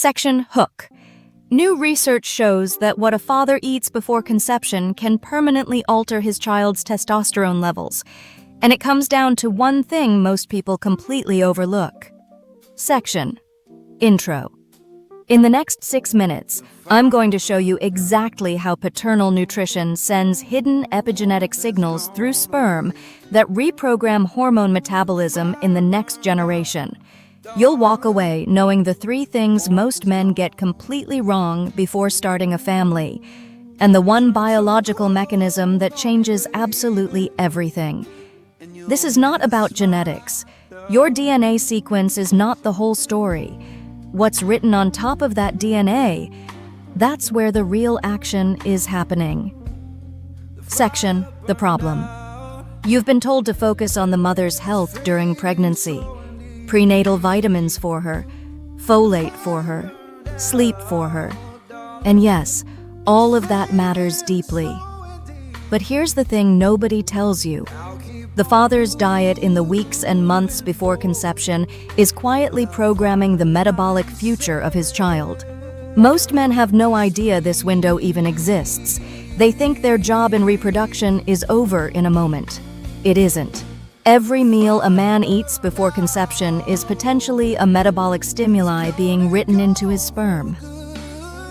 Section Hook. New research shows that what a father eats before conception can permanently alter his child's testosterone levels, and it comes down to one thing most people completely overlook. Section Intro. In the next 6 minutes, I'm going to show you exactly how paternal nutrition sends hidden epigenetic signals through sperm that reprogram hormone metabolism in the next generation. You'll walk away knowing the 3 things most men get completely wrong before starting a family, and the one biological mechanism that changes absolutely everything. This is not about genetics. Your DNA sequence is not the whole story. What's written on top of that DNA, that's where the real action is happening. Section The Problem. You've been told to focus on the mother's health during pregnancy. Prenatal vitamins for her, folate for her, sleep for her. And yes, all of that matters deeply. But here's the thing nobody tells you. The father's diet in the weeks and months before conception is quietly programming the metabolic future of his child. Most men have no idea this window even exists. They think their job in reproduction is over in a moment. It isn't. Every meal a man eats before conception is potentially a metabolic stimuli being written into his sperm.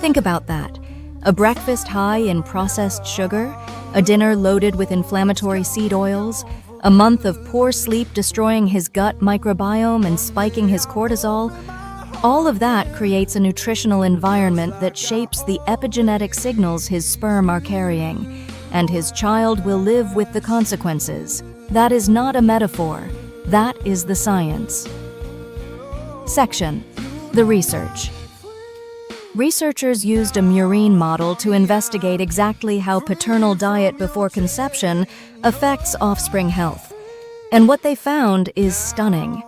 Think about that. A breakfast high in processed sugar, a dinner loaded with inflammatory seed oils, a month of poor sleep destroying his gut microbiome and spiking his cortisol. All of that creates a nutritional environment that shapes the epigenetic signals his sperm are carrying, and his child will live with the consequences. That is not a metaphor. That is the science. Section The Research. Researchers used a murine model to investigate exactly how paternal diet before conception affects offspring health. And what they found is stunning.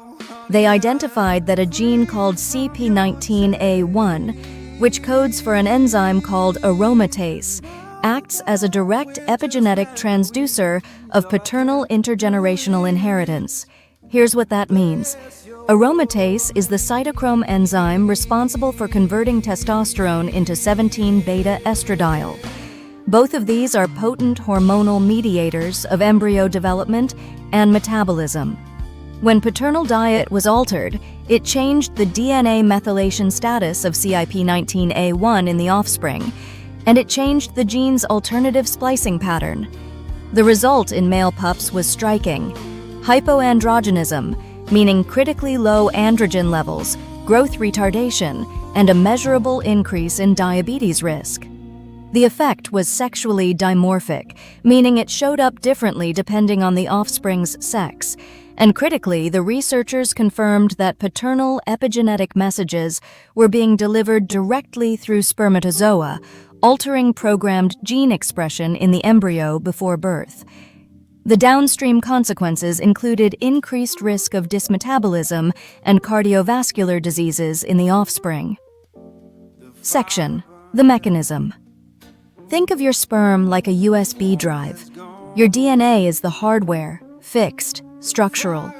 They identified that a gene called CP19A1, which codes for an enzyme called aromatase, acts as a direct epigenetic transducer of paternal intergenerational inheritance. Here's what that means. Aromatase is the cytochrome enzyme responsible for converting testosterone into 17-beta-estradiol. Both of these are potent hormonal mediators of embryo development and metabolism. When paternal diet was altered, it changed the DNA methylation status of CIP19A1 in the offspring, and it changed the gene's alternative splicing pattern. The result in male pups was striking: hypoandrogenism, meaning critically low androgen levels, growth retardation, and a measurable increase in diabetes risk. The effect was sexually dimorphic, meaning it showed up differently depending on the offspring's sex. And critically, the researchers confirmed that paternal epigenetic messages were being delivered directly through spermatozoa, altering programmed gene expression in the embryo before birth. The downstream consequences included increased risk of dysmetabolism and cardiovascular diseases in the offspring. Section The Mechanism. Think of your sperm like a USB drive. Your DNA is the hardware, fixed, structural.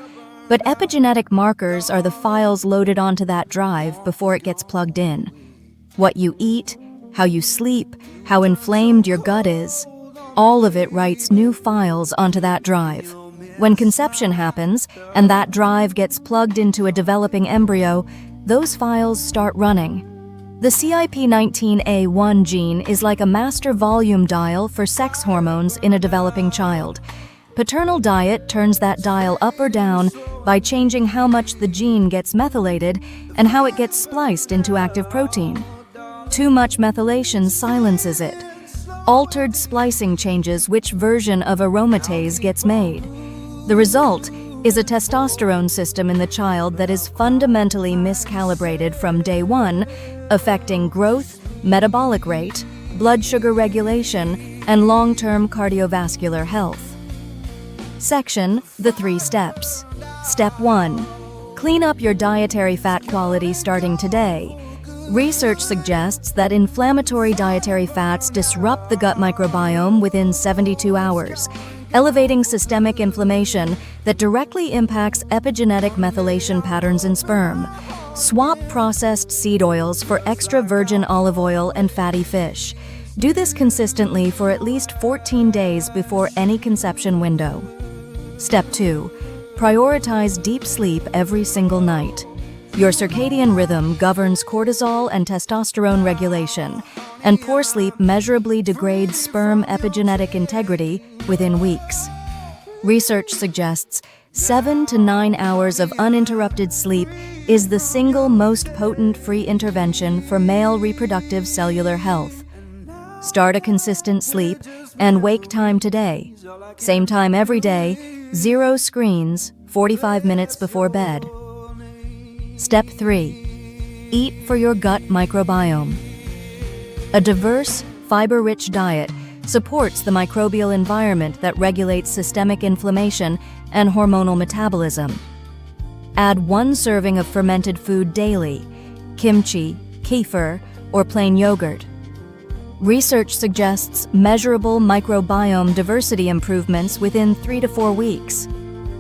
But epigenetic markers are the files loaded onto that drive before it gets plugged in. What you eat, how you sleep, how inflamed your gut is, all of it writes new files onto that drive. When conception happens and that drive gets plugged into a developing embryo, those files start running. The CIP19A1 gene is like a master volume dial for sex hormones in a developing child. Paternal diet turns that dial up or down by changing how much the gene gets methylated and how it gets spliced into active protein. Too much methylation silences it. Altered splicing changes which version of aromatase gets made. The result is a testosterone system in the child that is fundamentally miscalibrated from day one, affecting growth, metabolic rate, blood sugar regulation, and long-term cardiovascular health. Section The 3 Steps. Step 1. Clean up your dietary fat quality starting today. Research suggests that inflammatory dietary fats disrupt the gut microbiome within 72 hours, elevating systemic inflammation that directly impacts epigenetic methylation patterns in sperm. Swap processed seed oils for extra virgin olive oil and fatty fish. Do this consistently for at least 14 days before any conception window. Step 2. Prioritize deep sleep every single night. Your circadian rhythm governs cortisol and testosterone regulation, and poor sleep measurably degrades sperm epigenetic integrity within weeks. Research suggests 7 to 9 hours of uninterrupted sleep is the single most potent free intervention for male reproductive cellular health. Start a consistent sleep and wake time today. Same time every day, 0 screens, 45 minutes before bed. Step 3. Eat for your gut microbiome. A diverse, fiber-rich diet supports the microbial environment that regulates systemic inflammation and hormonal metabolism. Add 1 serving of fermented food daily, kimchi, kefir, or plain yogurt. Research suggests measurable microbiome diversity improvements within 3 to 4 weeks.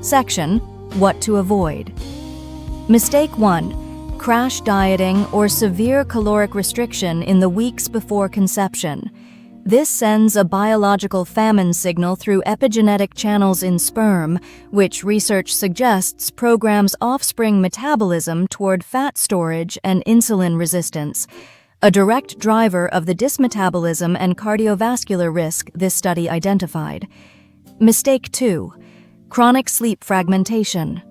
Section: What to avoid. Mistake 1. Crash dieting or severe caloric restriction in the weeks before conception. This sends a biological famine signal through epigenetic channels in sperm, which research suggests programs offspring metabolism toward fat storage and insulin resistance, a direct driver of the dysmetabolism and cardiovascular risk this study identified. Mistake 2. Chronic sleep fragmentation.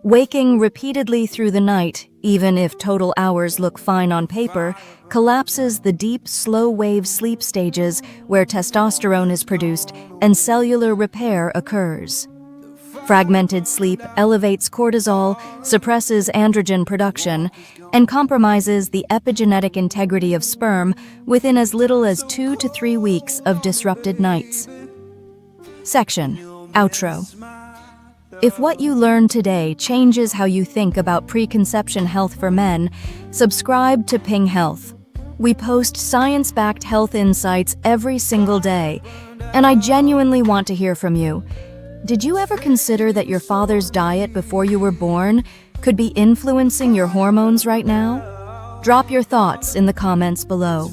Waking repeatedly through the night, even if total hours look fine on paper, collapses the deep, slow-wave sleep stages where testosterone is produced and cellular repair occurs. Fragmented sleep elevates cortisol, suppresses androgen production, and compromises the epigenetic integrity of sperm within as little as 2 to 3 weeks of disrupted nights. Section: Outro. If what you learned today changes how you think about preconception health for men, subscribe to Ping Health. We post science-backed health insights every single day, and I genuinely want to hear from you. Did you ever consider that your father's diet before you were born could be influencing your hormones right now? Drop your thoughts in the comments below.